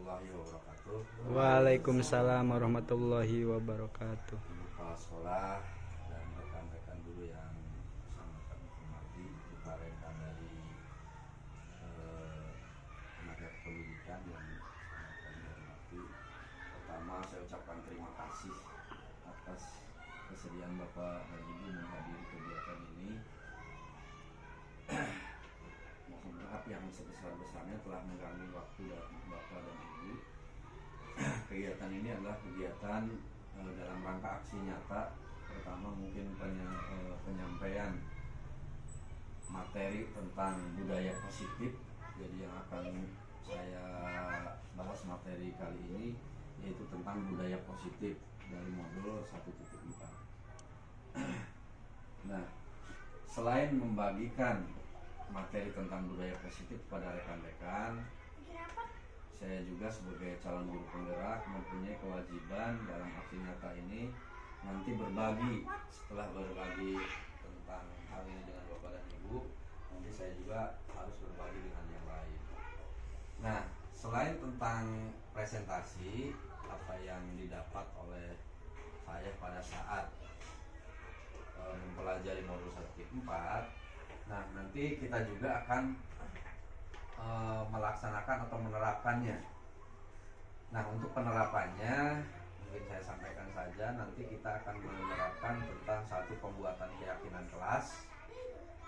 warahmatullahi wabarakatuh. Waalaikumsalam warahmatullahi wabarakatuh. Kepala sekolah dan rekan-rekan guru yang sangat kami hormati, juga rekan dari tenaga pendidikan yang sangat kami hormati. Pertama, saya ucapkan terima kasih atas kesediaan Bapak dan Ibu menghadiri kegiatan ini. Mohon maaf yang sebesar-besarnya telah mengganggu waktu Bapak dan Ibu. Kegiatan ini adalah kegiatan dalam rangka aksi nyata. Pertama mungkin penyampaian materi tentang budaya positif. Jadi yang akan saya bahas materi kali ini yaitu tentang budaya positif dari modul 1.4. Nah, selain membagikan materi tentang budaya positif kepada rekan-rekan, saya juga sebagai calon guru penggerak mempunyai kewajiban dalam aksi nyata ini nanti berbagi. Setelah berbagi tentang hal ini dengan Bapak dan Ibu, nanti saya juga harus berbagi dengan yang lain. Nah, selain tentang presentasi apa yang didapat oleh saya pada saat mempelajari modul 1.4, nah nanti kita juga akan melaksanakan atau menerapkannya. Nah, untuk penerapannya mungkin saya sampaikan saja, nanti kita akan menerapkan tentang satu pembuatan keyakinan kelas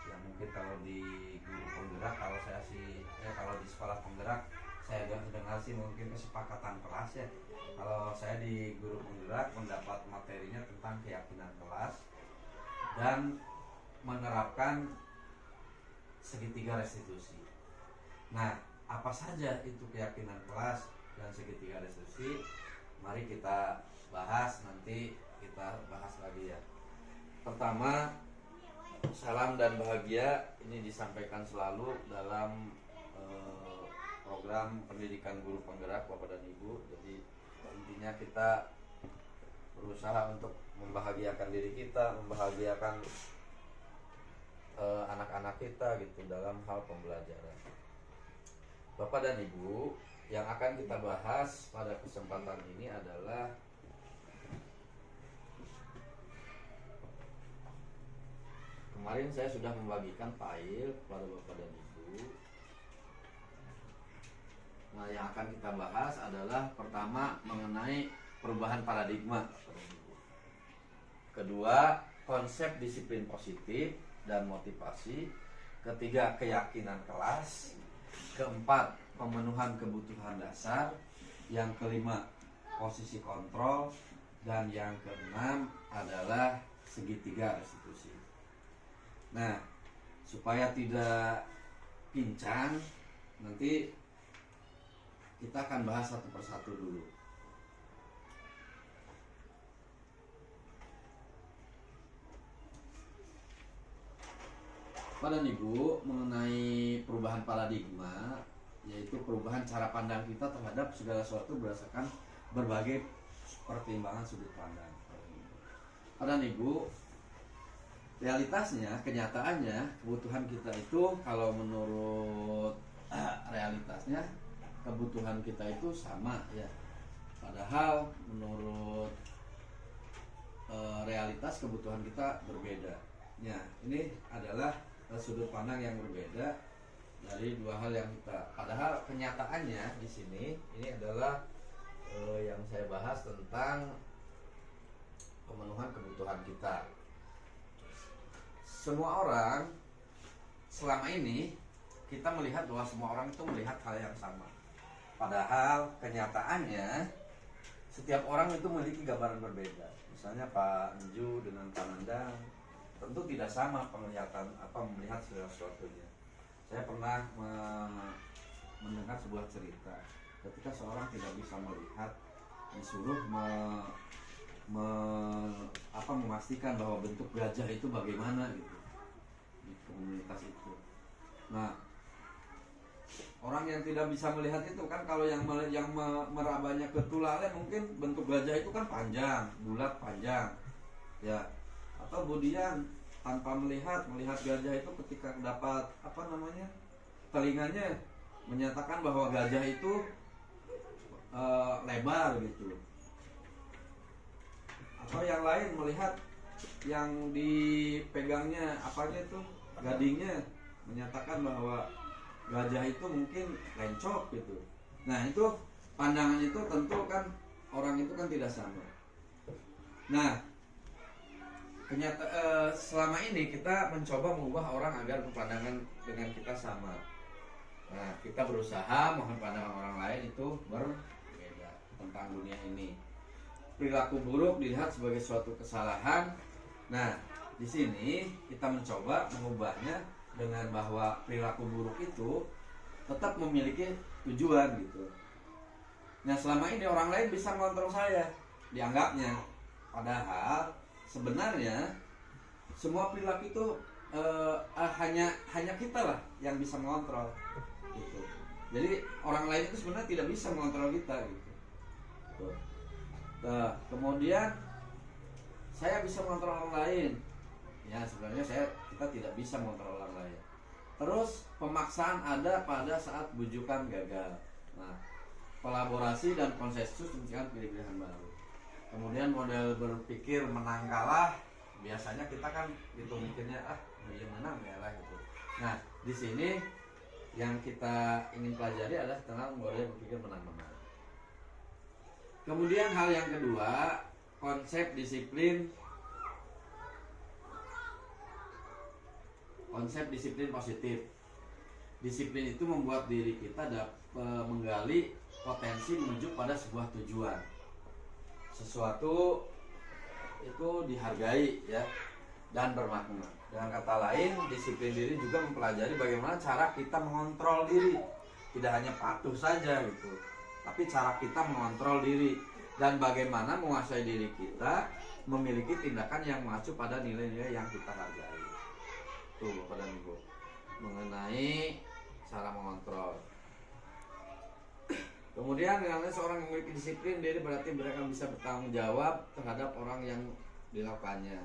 yang mungkin kalau di guru penggerak, kalau di sekolah penggerak saya dengar sih mungkin kesepakatan kelas ya. Kalau saya di guru penggerak mendapat materinya tentang keyakinan kelas dan menerapkan segitiga restitusi. Nah, apa saja itu keyakinan kelas dan segitiga restitusi? Mari kita bahas, nanti kita bahas lagi ya. Pertama, salam dan bahagia ini disampaikan selalu dalam program pendidikan guru penggerak Bapak dan Ibu. Jadi intinya kita berusaha untuk membahagiakan diri kita, membahagiakan anak-anak kita gitu dalam hal pembelajaran. Bapak dan Ibu, yang akan kita bahas pada kesempatan ini adalah kemarin saya sudah membagikan file kepada Bapak dan Ibu. Nah, yang akan kita bahas adalah pertama mengenai perubahan paradigma. Kedua, konsep disiplin positif dan motivasi. Ketiga, keyakinan kelas. Keempat, pemenuhan kebutuhan dasar. Yang kelima, posisi kontrol. Dan yang keenam adalah segitiga restitusi. Nah, supaya tidak pincang, nanti kita akan bahas satu persatu dulu. Bapak dan Ibu, mengenai perubahan paradigma, yaitu perubahan cara pandang kita terhadap segala sesuatu berdasarkan berbagai pertimbangan sudut pandang. Bapak dan Ibu, realitasnya, kenyataannya, kebutuhan kita itu kalau menurut realitasnya, kebutuhan kita itu sama ya. Padahal menurut realitas kebutuhan kita berbeda. Ya, ini adalah sudut pandang yang berbeda dari dua hal yang kita. Padahal kenyataannya di sini ini adalah yang saya bahas tentang pemenuhan kebutuhan kita. Semua orang selama ini kita melihat bahwa semua orang itu melihat hal yang sama. Padahal kenyataannya setiap orang itu memiliki gambaran berbeda. Misalnya Pak Enju dengan Pak Nandang tentu tidak sama penglihatan melihat segala sesuatunya. Saya pernah mendengar sebuah cerita ketika seorang tidak bisa melihat, disuruh memastikan bahwa bentuk gajah itu bagaimana gitu di komunitas itu. Nah, orang yang tidak bisa melihat itu kan, kalau yang merabanya ke tulare mungkin bentuk gajah itu kan panjang, bulat panjang ya. Atau kemudian tanpa melihat gajah itu ketika dapat telinganya menyatakan bahwa gajah itu lebar gitu, atau yang lain melihat yang dipegangnya apanya itu gadingnya menyatakan bahwa gajah itu mungkin lencok gitu. Nah itu pandangan itu tentu kan orang itu kan tidak sama. Nah selama ini kita mencoba mengubah orang agar pandangan dengan kita sama. Nah kita berusaha mohon pandangan orang lain itu berbeda tentang dunia ini. Perilaku buruk dilihat sebagai suatu kesalahan. Nah di sini kita mencoba mengubahnya dengan bahwa perilaku buruk itu tetap memiliki tujuan gitu. Nah selama ini orang lain bisa mengontrol saya, dianggapnya. Padahal sebenarnya semua perilaku itu hanya kita lah yang bisa mengontrol gitu. Jadi orang lain itu sebenarnya tidak bisa mengontrol kita gitu. Nah, kemudian saya bisa mengontrol orang lain. Ya sebenarnya kita tidak bisa mengontrol orang lain. Terus pemaksaan ada pada saat bujukan gagal. Nah, kolaborasi dan konsensus menciptakan pilihan baru. Kemudian model berpikir menang kalah, biasanya kita kan gitu mikirnya dia menang ya lah gitu. Nah, di sini yang kita ingin pelajari adalah tentang model berpikir menang-menang. Kemudian hal yang kedua, konsep disiplin. Konsep disiplin positif. Disiplin itu membuat diri kita menggali potensi menuju pada sebuah tujuan. Sesuatu itu dihargai ya dan bermakna. Dengan kata lain, disiplin diri juga mempelajari bagaimana cara kita mengontrol diri. Tidak hanya patuh saja gitu, tapi cara kita mengontrol diri dan bagaimana menguasai diri kita memiliki tindakan yang mengacu pada nilai-nilai yang kita hargai. Tuh Bapak dan Ibu, mengenai cara mengontrol. Kemudian dengan seorang yang memiliki disiplin diri berarti mereka bisa bertanggung jawab terhadap orang yang dilakukannya,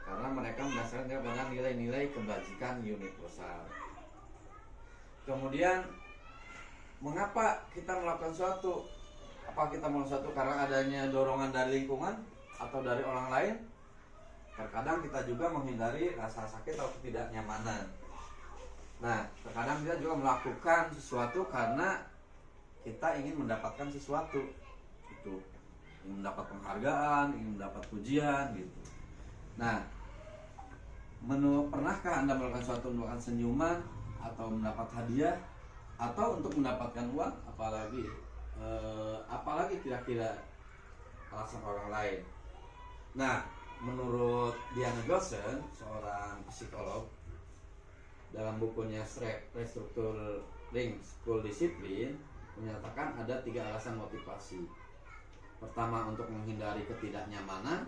karena mereka mendasarkan pada nilai-nilai kebajikan universal. Kemudian mengapa kita melakukan sesuatu? Apa kita melakukan sesuatu karena adanya dorongan dari lingkungan atau dari orang lain? Terkadang kita juga menghindari rasa sakit atau ketidaknyamanan. Nah, terkadang kita juga melakukan sesuatu karena kita ingin mendapatkan sesuatu, gitu. Ingin mendapat penghargaan, ingin mendapat pujian, gitu. Nah, pernahkah Anda melakukan sesuatu untuk mendapatkan senyuman atau mendapat hadiah atau untuk mendapatkan uang? Apalagi kira-kira alasan orang lain. Nah, menurut Diana Goshen, seorang psikolog, dalam bukunya Restructuring School Discipline menyatakan ada 3 alasan motivasi. Pertama, untuk menghindari ketidaknyamanan.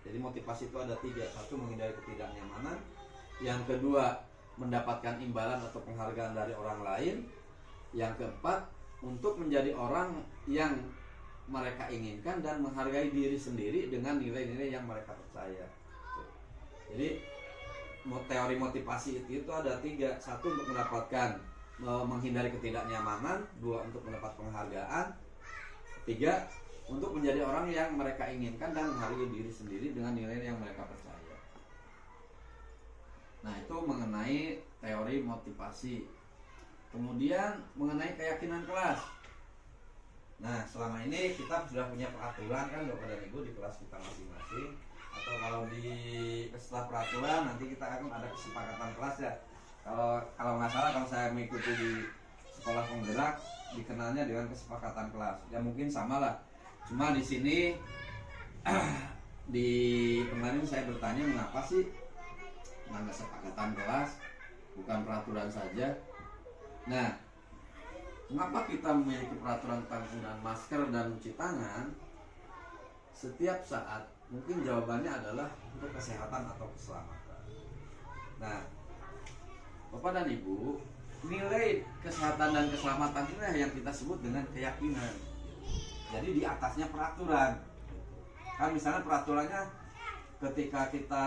Jadi motivasi itu ada 3. 1, menghindari ketidaknyamanan. Yang kedua, mendapatkan imbalan atau penghargaan dari orang lain. Yang keempat, untuk menjadi orang yang mereka inginkan dan menghargai diri sendiri dengan nilai-nilai yang mereka percaya. Jadi teori motivasi itu ada 3. 1, untuk mendapatkan menghindari ketidaknyamanan. 2, untuk mendapat penghargaan. 3, untuk menjadi orang yang mereka inginkan dan menghargai diri sendiri dengan nilai yang mereka percaya. Nah, itu mengenai teori motivasi. Kemudian mengenai keyakinan kelas. Nah, selama ini kita sudah punya peraturan kan Bapak dan Ibu di kelas kita masing-masing. Atau kalau setelah peraturan nanti kita akan ada kesepakatan kelas ya. Kalau nggak salah, kalau saya mengikuti di sekolah penggerak dikenalnya dengan kesepakatan kelas. Ya mungkin sama lah. Cuma di sini di kemarin saya bertanya mengapa sih kesepakatan kelas bukan peraturan saja. Nah, mengapa kita memiliki peraturan tentang penggunaan masker dan mencuci tangan setiap saat? Mungkin jawabannya adalah untuk kesehatan atau keselamatan. Nah, Bapak dan Ibu, nilai kesehatan dan keselamatan inilah yang kita sebut dengan keyakinan. Jadi di atasnya peraturan. Kan misalnya peraturannya ketika kita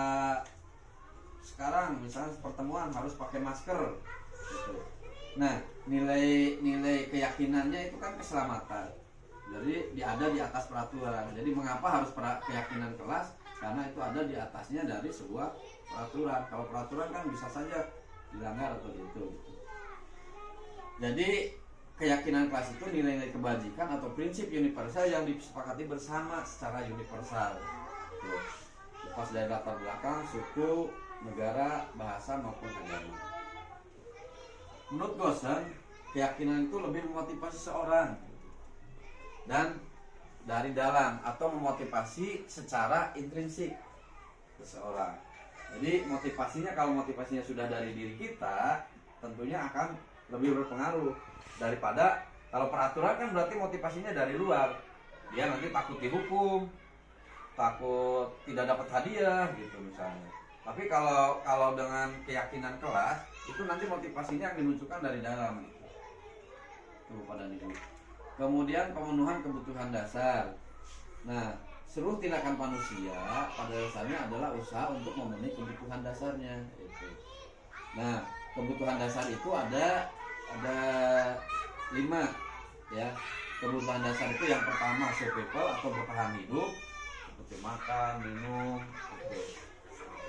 sekarang misalnya pertemuan harus pakai masker gitu. Nah, nilai keyakinannya itu kan keselamatan. Jadi ada di atas peraturan. Jadi mengapa harus keyakinan kelas? Karena itu ada di atasnya dari sebuah peraturan. Kalau peraturan kan bisa saja dilanggar atau gitu. Jadi keyakinan kelas itu nilai-nilai kebajikan atau prinsip universal yang disepakati bersama secara universal. Tuh. Lepas dari latar belakang, suku, negara, bahasa maupun agama. Menurut Gosen, keyakinan itu lebih memotivasi seorang dan dari dalam atau memotivasi secara intrinsik seseorang. Jadi motivasinya, kalau motivasinya sudah dari diri kita, tentunya akan lebih berpengaruh daripada kalau peraturan kan berarti motivasinya dari luar. Dia nanti takut dihukum, takut tidak dapat hadiah gitu misalnya. Tapi kalau dengan keyakinan kelas itu nanti motivasinya yang dimunculkan dari dalam. Tuh pada nih. Kemudian pemenuhan kebutuhan dasar. Nah, seluruh tindakan manusia pada dasarnya adalah usaha untuk memenuhi kebutuhan dasarnya. Itu. Nah, kebutuhan dasar itu ada 5 ya. Kebutuhan dasar itu yang pertama survival atau bertahan hidup, seperti makan, minum, gitu.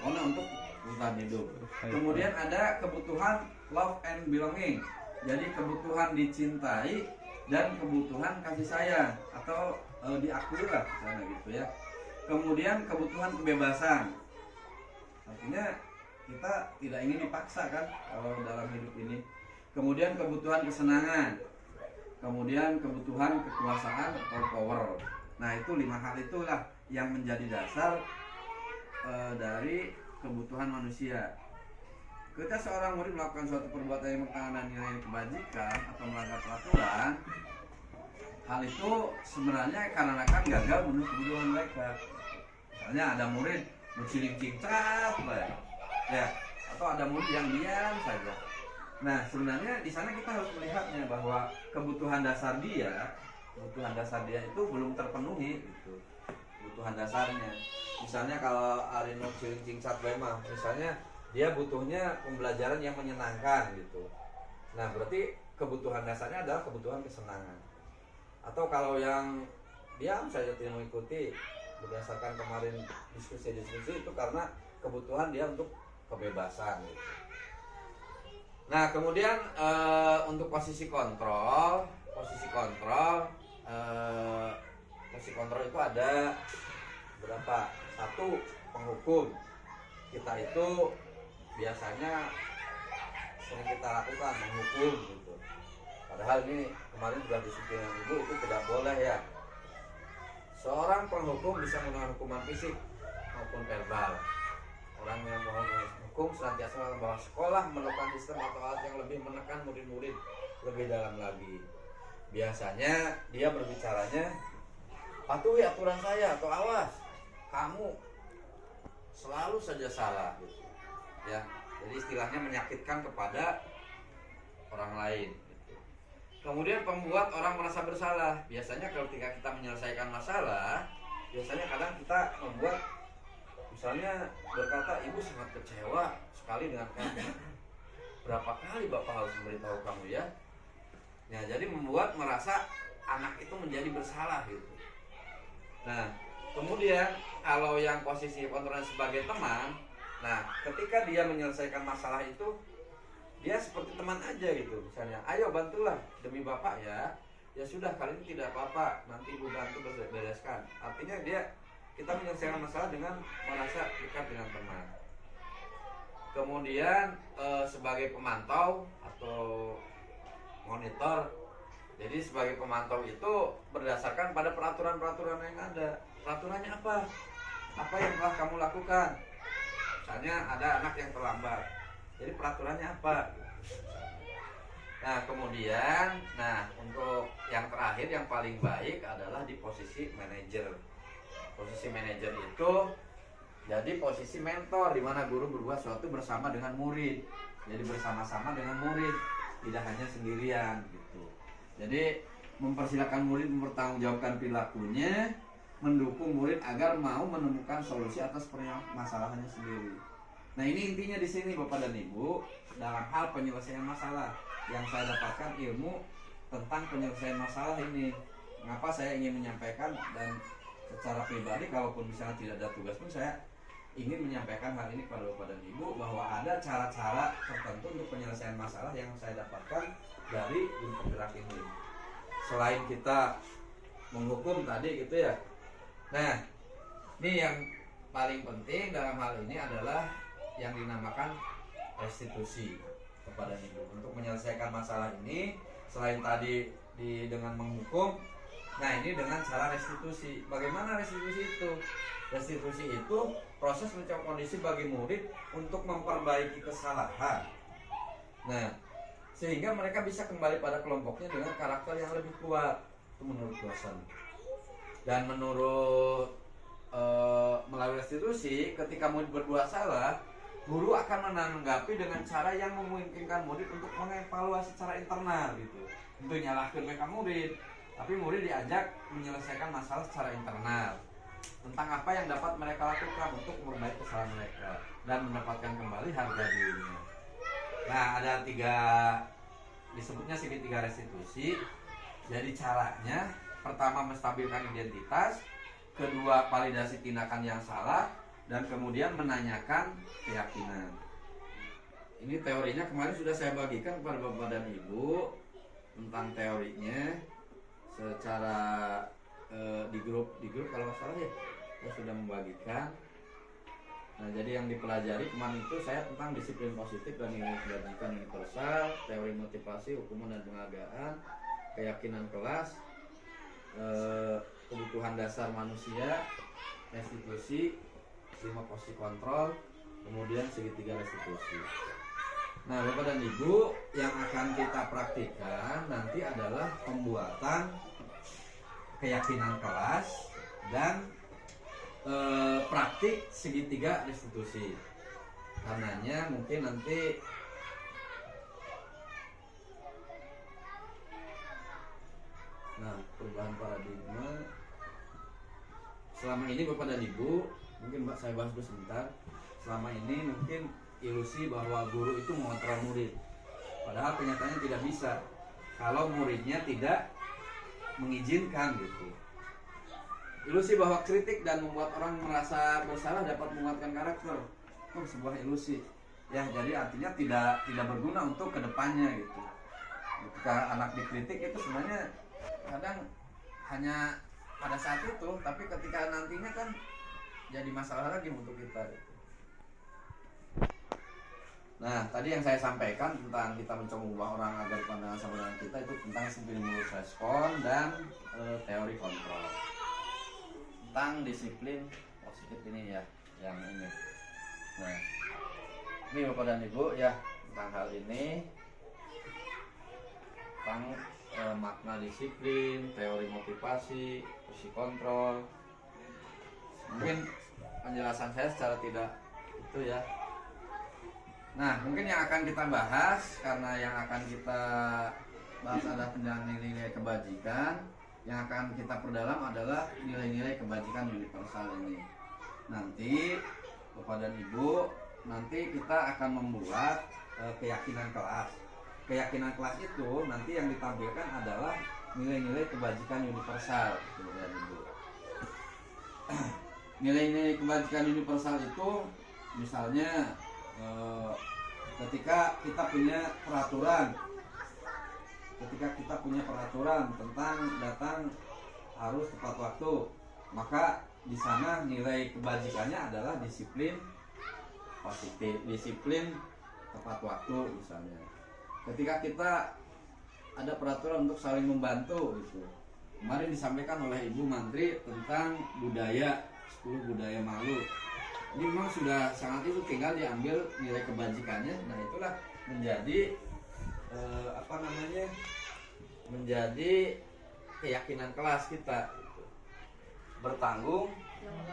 Untuk bertahan hidup. Kemudian ada kebutuhan love and belonging. Jadi kebutuhan dicintai dan kebutuhan kasih sayang atau diakui lah misalnya gitu ya. Kemudian kebutuhan kebebasan. Artinya kita tidak ingin dipaksa kan kalau dalam hidup ini. Kemudian kebutuhan kesenangan. Kemudian kebutuhan kekuasaan atau power. Nah, itu 5 hal itulah yang menjadi dasar dari kebutuhan manusia. Ketika seorang murid melakukan suatu perbuatan yang bertentangan nilai kebajikan atau melanggar peraturan, hal itu sebenarnya karena akan gagal memenuhi kebutuhan mereka. Misalnya ada murid berciling-cingcat, ya, atau ada murid yang diam saja. Nah, sebenarnya di sana kita harus melihatnya bahwa kebutuhan dasar dia itu belum terpenuhi, gitu. Kebutuhan dasarnya. Misalnya kalau Arino ciling-cingcat mah, misalnya dia butuhnya pembelajaran yang menyenangkan gitu. Nah, berarti kebutuhan dasarnya adalah kebutuhan kesenangan. Atau kalau yang diam saja tidak mengikuti berdasarkan kemarin diskusi itu karena kebutuhan dia untuk kebebasan gitu. Nah, kemudian untuk posisi kontrol itu ada berapa? 1, penghukum. Kita itu biasanya sering kita lakukan menghukum gitu. Padahal ini kemarin sudah disiplin ibu itu tidak boleh ya. Seorang penghukum bisa menggunakan hukuman fisik maupun verbal. Orang yang mau menghukum senantiasa bahwa sekolah melakukan sistem atau alat yang lebih menekan murid-murid lebih dalam lagi. Biasanya dia berbicaranya, patuhi aturan saya atau awas, kamu selalu saja salah gitu. Ya, jadi istilahnya menyakitkan kepada orang lain gitu. Kemudian membuat orang merasa bersalah. Biasanya ketika kita menyelesaikan masalah, biasanya kadang kita membuat, misalnya berkata, ibu sangat kecewa sekali dengan kamu. Berapa kali bapak harus memberitahu kamu ya? Nah, jadi membuat merasa anak itu menjadi bersalah gitu. Nah, kemudian kalau yang posisi kontrol sebagai teman, nah ketika dia menyelesaikan masalah itu, dia seperti teman aja gitu. Misalnya, ayo bantulah demi bapak ya. Ya sudah, kali ini tidak apa-apa, nanti ibu bantu bereskan. Artinya kita menyelesaikan masalah dengan merasa dekat dengan teman. Kemudian sebagai pemantau atau monitor. Jadi sebagai pemantau itu berdasarkan pada peraturan-peraturan yang ada. Peraturannya apa? Apa yang telah kamu lakukan? Misalnya ada anak yang terlambat. Jadi peraturannya apa? Nah, kemudian untuk yang terakhir yang paling baik adalah di posisi manajer. Posisi manajer itu jadi posisi mentor, di mana guru berbuat sesuatu bersama dengan murid. Jadi bersama-sama dengan murid, tidak hanya sendirian gitu. Jadi mempersilahkan murid mempertanggungjawabkan perilakunya, mendukung murid agar mau menemukan solusi atas permasalahannya sendiri. Nah, ini intinya di sini Bapak dan Ibu dalam hal penyelesaian masalah. Yang saya dapatkan ilmu tentang penyelesaian masalah ini. Mengapa saya ingin menyampaikan, dan secara pribadi kalaupun misalnya tidak ada tugas pun saya ingin menyampaikan hal ini kepada Bapak dan Ibu, bahwa ada cara-cara tertentu untuk penyelesaian masalah yang saya dapatkan dari unit penggerak ini. Selain kita menghukum tadi gitu ya. Nah, ini yang paling penting dalam hal ini adalah yang dinamakan restitusi kepada ibu. Untuk menyelesaikan masalah ini, selain tadi dengan menghukum, nah ini dengan cara restitusi. Bagaimana restitusi itu? Restitusi itu proses mencari kondisi bagi murid untuk memperbaiki kesalahan. Nah, sehingga mereka bisa kembali pada kelompoknya dengan karakter yang lebih kuat. Itu menurut dosen. Dan menurut melalui restitusi, ketika murid berbuat salah, guru akan menanggapi dengan cara yang memungkinkan murid untuk mengevaluasi secara internal gitu. Itu nyalahkan mereka murid, tapi murid diajak menyelesaikan masalah secara internal tentang apa yang dapat mereka lakukan untuk memperbaiki kesalahan mereka dan mendapatkan kembali harga dirinya. Nah, ada disebutnya segitiga restitusi. Jadi caranya, pertama menstabilkan identitas, kedua validasi tindakan yang salah, dan kemudian menanyakan keyakinan. Ini teorinya kemarin sudah saya bagikan kepada Bapak dan Ibu tentang teorinya secara di grup kalau nggak salah ya, saya sudah membagikan. Nah, jadi yang dipelajari kemarin itu saya tentang disiplin positif dan nilai kebajikan universal, teori motivasi, hukuman dan penghargaan, keyakinan kelas, kebutuhan dasar manusia, restitusi, 5 posisi kontrol, kemudian segitiga restitusi. Nah, Bapak dan Ibu, yang akan kita praktikkan nanti adalah pembuatan keyakinan kelas dan praktik segitiga restitusi. Karenanya mungkin nanti perubahan paradigma selama ini Bapak dan Ibu, mungkin Mbak saya bahas dulu sebentar. Selama ini mungkin ilusi bahwa guru itu mengontrol murid, padahal kenyataannya tidak bisa kalau muridnya tidak mengizinkan gitu. Ilusi bahwa kritik dan membuat orang merasa bersalah dapat menguatkan karakter, itu sebuah ilusi ya. Jadi artinya tidak berguna untuk kedepannya gitu. Ketika anak dikritik itu sebenarnya kadang hanya pada saat itu, tapi ketika nantinya kan jadi masalah lagi untuk kita gitu. Nah, tadi yang saya sampaikan tentang kita mencoba mengubah orang agar pandangan sama dengan kita itu tentang stimulus respon dan teori kontrol. Tentang disiplin positif ini ya, yang ini. Nah, ini Bapak dan Ibu ya, tentang hal ini, tentang makna disiplin, teori motivasi, posisi kontrol. Mungkin penjelasan saya secara tidak itu ya. Nah, mungkin yang akan kita bahas, karena yang akan kita bahas adalah penjelasan nilai-nilai kebajikan, yang akan kita perdalam adalah nilai-nilai kebajikan universal ini. Nanti Bapak dan Ibu, nanti kita akan membuat keyakinan kelas. Keyakinan kelas itu nanti yang ditampilkan adalah nilai-nilai kebajikan universal, Bapak dan Ibu. Nilai-nilai kebajikan universal itu misalnya ketika kita punya peraturan tentang datang harus tepat waktu, maka di sana nilai kebajikannya adalah disiplin positif, disiplin tepat waktu misalnya. Ketika kita ada peraturan untuk saling membantu gitu. Kemarin disampaikan oleh Ibu Mantri tentang budaya 10 budaya malu. Ini memang sudah sangat itu, tinggal diambil nilai kebajikannya. Nah, itulah menjadi menjadi keyakinan kelas kita, bertanggung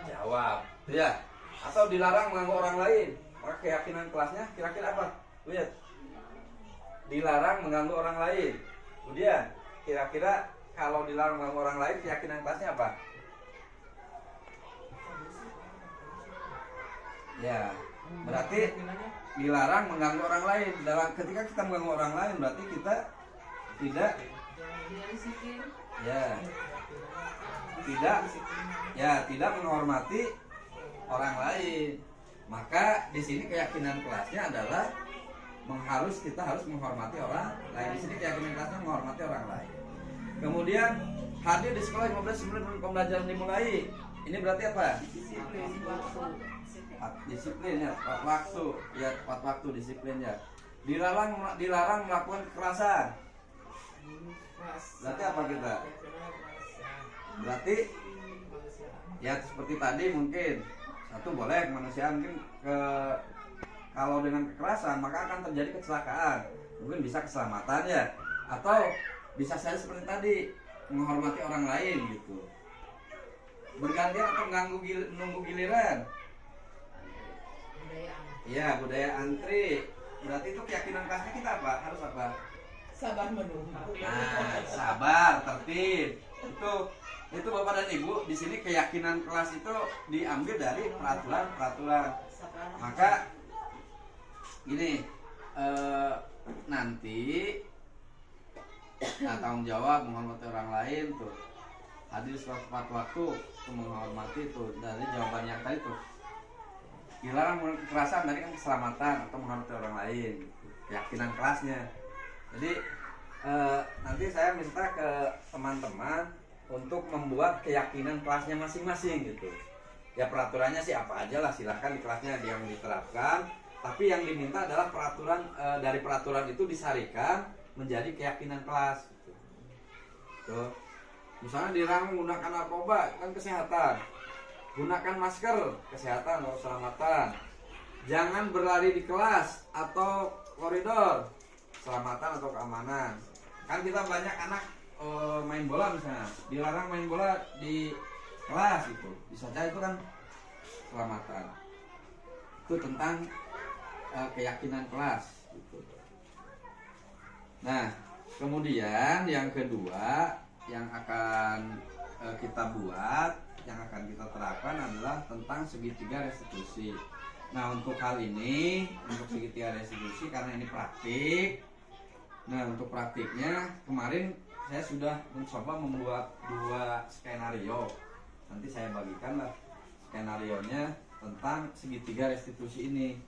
jawab ya, atau dilarang mengganggu orang lain. Maka keyakinan kelasnya kira-kira apa? Lihat, dilarang mengganggu orang lain. Kemudian kira-kira kalau dilarang mengganggu orang lain, keyakinan kelasnya apa? Ya, berarti dilarang mengganggu orang lain. Ketika kita mengganggu orang lain, berarti kita tidak Ya, tidak menghormati orang lain. Maka di sini keyakinan kelasnya adalah kita harus menghormati orang lain. Di sini keyakinan kelasnya menghormati orang lain. Kemudian hadir di sekolah 15 menit pembelajaran dimulai. Ini berarti apa? Disiplin ya, tepat waktu. Ya, tepat waktu, disiplin ya. Dilarang melakukan kekerasan. Berarti apa kita? Berarti ya seperti tadi mungkin satu boleh kemanusiaan, mungkin kalau dengan kekerasan maka akan terjadi kecelakaan, mungkin bisa keselamatan ya, atau bisa saja seperti tadi menghormati orang lain gitu, bergantian atau menunggu giliran. Iya, budaya antri. Berarti itu keyakinan kelasnya kita apa? Harus apa? Sabar menunggu. Nah, sabar, tertib. Itu Bapak dan Ibu, di sini keyakinan kelas itu diambil dari peraturan. Maka gini, nanti tanggung jawab menghormati orang lain tuh, hadir tepat waktu tuh, menghormati tuh, dari jawabannya tadi tuh. Dilarang kekerasan, tadi kan keselamatan atau menghormati orang lain, keyakinan kelasnya. Jadi nanti saya minta ke teman-teman untuk membuat keyakinan kelasnya masing-masing gitu. Ya peraturannya sih apa aja lah, silahkan di kelasnya yang diterapkan. Tapi yang diminta adalah peraturan, dari peraturan itu disarikan menjadi keyakinan kelas. Gitu. Tuh. Misalnya dilarang menggunakan narkoba, kan kesehatan. Gunakan masker, kesehatan atau keselamatan. Jangan berlari di kelas atau koridor, keselamatan atau keamanan. Kan kita banyak anak main bola misalnya, dilarang main bola di kelas gitu, bisa saja itu kan keselamatan. Itu tentang keyakinan kelas gitu. Nah, kemudian yang kedua yang akan kita buat, yang akan kita terapkan adalah tentang segitiga restitusi. Nah, untuk hal ini, untuk segitiga restitusi, karena ini praktik. Nah, untuk praktiknya kemarin saya sudah mencoba membuat 2 skenario. Nanti saya bagikan lah skenarionya tentang segitiga restitusi ini.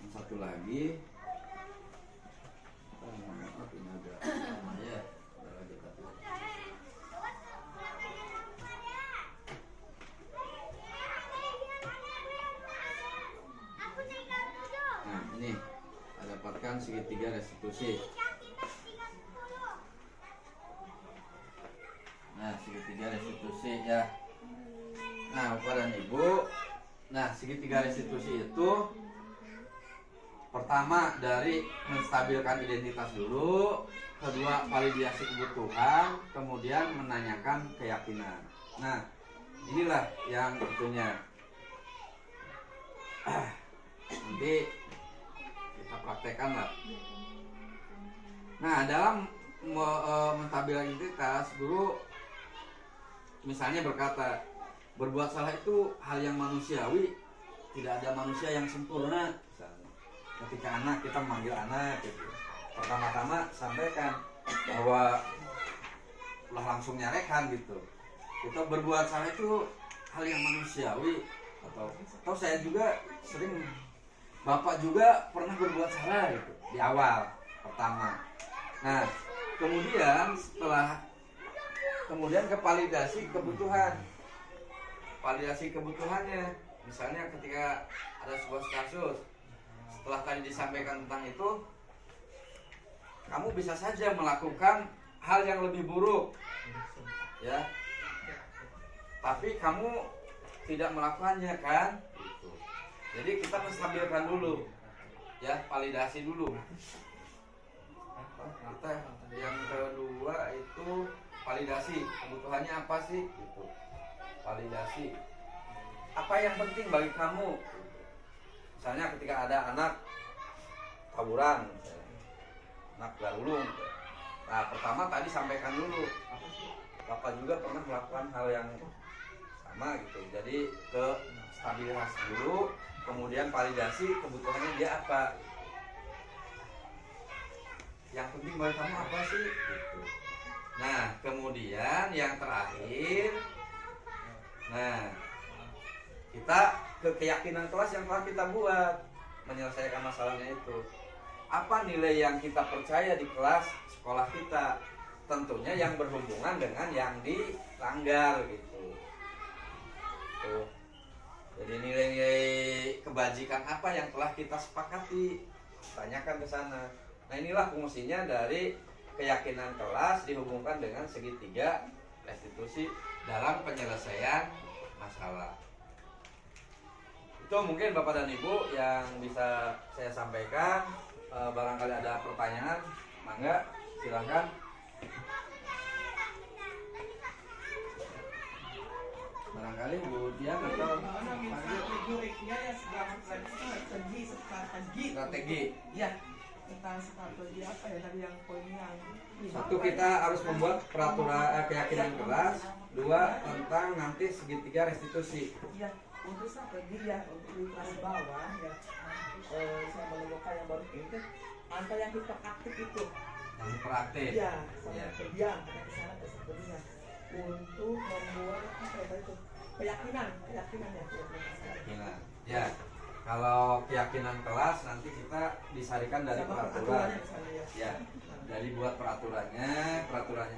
Yang satu lagi, nah ini dapatkan segitiga restitusi. Nah, segitiga restitusi ya. Nah, Bapak dan Ibu, nah segitiga restitusi itu pertama dari menstabilkan identitas dulu, kedua validasi kebutuhan, kemudian menanyakan keyakinan. Nah, inilah yang tentunya nanti kita praktekkan lah. Nah, dalam menstabilkan identitas, guru misalnya berkata, berbuat salah itu hal yang manusiawi, tidak ada manusia yang sempurna. Misalnya, ketika kita memanggil anak gitu, pertama-tama sampaikan bahwa ulah langsung nyarekan gitu, kita berbuat salah itu hal yang manusiawi. Atau saya juga sering, bapak juga pernah berbuat salah gitu di awal pertama. Nah, kemudian ke validasi kebutuhan. Validasi kebutuhannya, misalnya ketika ada sebuah kasus, setelah tadi disampaikan tentang itu, kamu bisa saja melakukan hal yang lebih buruk, ya. Tapi kamu tidak melakukannya kan? Gitu. Jadi kita menstabilkan dulu, ya, validasi dulu. Yang kedua itu validasi kebutuhannya apa sih? Gitu. Validasi apa yang penting bagi kamu. Misalnya ketika ada anak tawuran, anak garulung. Nah, pertama tadi sampaikan dulu, bapak juga pernah melakukan hal yang sama gitu. Jadi ke stabilitas dulu, kemudian validasi kebutuhannya dia apa. yang penting bagi kamu apa sih gitu. Nah kemudian yang terakhir, nah kita ke keyakinan kelas yang telah kita buat menyelesaikan masalahnya itu. Apa nilai yang kita percaya di kelas sekolah kita, tentunya yang berhubungan dengan yang dilanggar gitu. Tuh. Jadi nilai-nilai kebajikan apa yang telah kita sepakati, tanyakan ke sana. Nah inilah fungsinya dari keyakinan kelas dihubungkan dengan segitiga restitusi dalam penyelesaian masalah. Itu mungkin Bapak dan Ibu yang bisa saya sampaikan. Barangkali ada pertanyaan, mangga silahkan. Barangkali Bu Dian atau strategi. Ya, tentang strategi apa ya tadi yang poin yang Satu, kita harus membuat peraturan keyakinan kelas. Dua, tentang nanti segitiga restitusi. ya untuk strategi ya untuk di kelas bawah ya saya menemukan yang baru itu angka yang hiperaktif itu Yang hiperaktif. ya sama Ya. pendiam karena di sana ada sebenarnya untuk membuat apa ya tadi itu keyakinan ya Keyakinan. Ya. Kalau keyakinan kelas nanti kita disarikan dari sama peraturan. peraturannya misalnya ya. Ya. Dari buat peraturannya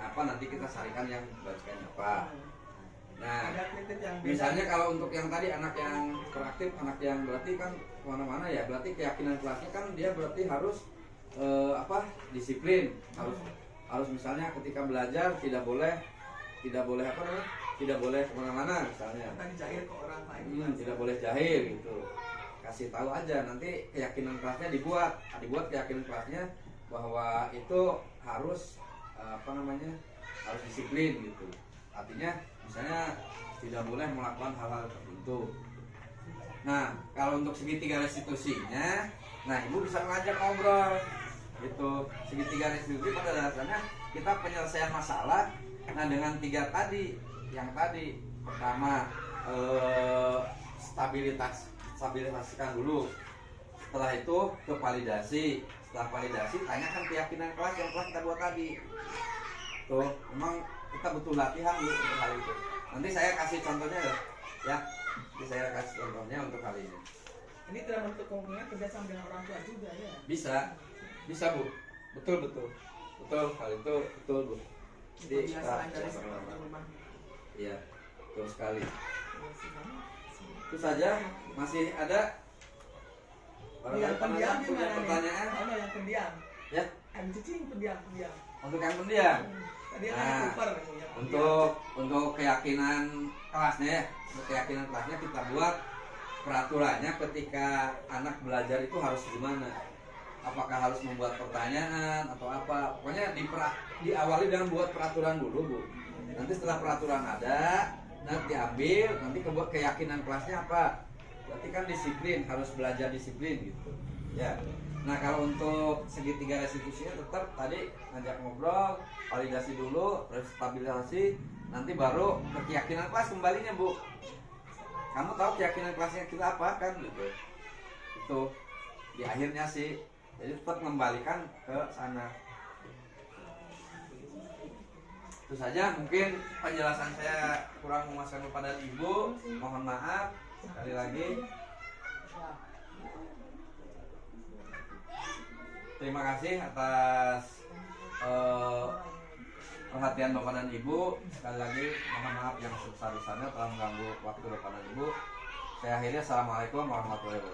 apa nanti kita sarikan yang bacaannya apa. Nah, Ada kritik yang beda. misalnya kalau untuk yang tadi anak yang proaktif, anak yang berarti kan kemana-mana ya, berarti keyakinan kelasnya kan dia berarti harus disiplin, harus misalnya ketika belajar tidak boleh apa namanya, tidak boleh kemana-mana misalnya, Bukan dijahil ke orang lain. tidak boleh jahil gitu. Kasih tahu aja nanti keyakinan kelasnya dibuat keyakinan kelasnya bahwa itu harus harus disiplin gitu. Artinya misalnya tidak boleh melakukan hal-hal tertentu. Nah, kalau untuk segitiga restitusinya, nah Ibu bisa ngajak ngobrol gitu. Segitiga restitusi pada dasarnya kita penyelesaian masalah. Nah, dengan tiga tadi, yang tadi pertama stabilisasikan dulu. Setelah itu ke validasi. Setelah validasi, tanyakan keyakinan kelas yang telah kita buat tadi. Tuh, memang kita butuh latihan untuk hal itu. Nanti saya kasih contohnya ya. Nanti saya kasih contohnya untuk hal ini. Ini tidak menutup kemungkinan kerjasama dengan orang tua juga ya. Bisa Bu. Betul. Hal itu betul Bu. Jadi Kebiasaan dari kita sekolah rumah. iya, betul sekali. Itu saja. Masih ada Yang pendiam punya gimana pertanyaan? nih? Ada yang pendiam. Ya, Yang cici pendiam. untuk yang pendiam. Tadi yang Nah, super nih, yang Untuk keyakinan kelasnya ya, untuk keyakinan kelasnya kita buat peraturannya ketika anak belajar itu harus gimana. Apakah harus membuat pertanyaan atau apa? Pokoknya diawali dengan buat peraturan dulu Bu. Nanti setelah peraturan ada, nanti diambil, nanti kebuat keyakinan kelasnya apa? Berarti kan disiplin, harus belajar disiplin gitu. Ya. Nah kalau untuk segitiga restitusinya tetap tadi ngajak ngobrol, validasi dulu, terus stabilisasi, nanti baru ke keyakinan kelas kembalinya Bu. Kamu tahu keyakinan kelasnya kita apa kan gitu. Itu di akhirnya sih. Jadi tetap mengembalikan ke sana. Itu saja mungkin penjelasan saya kurang memuaskan kepada Ibu. Mohon maaf sekali lagi. Terima kasih atas perhatian Bapak dan Ibu. Sekali lagi mohon maaf yang sebesar-besarnya telah mengganggu waktu Bapak dan Ibu. Saya akhirnya assalamualaikum warahmatullahi wabarakatuh.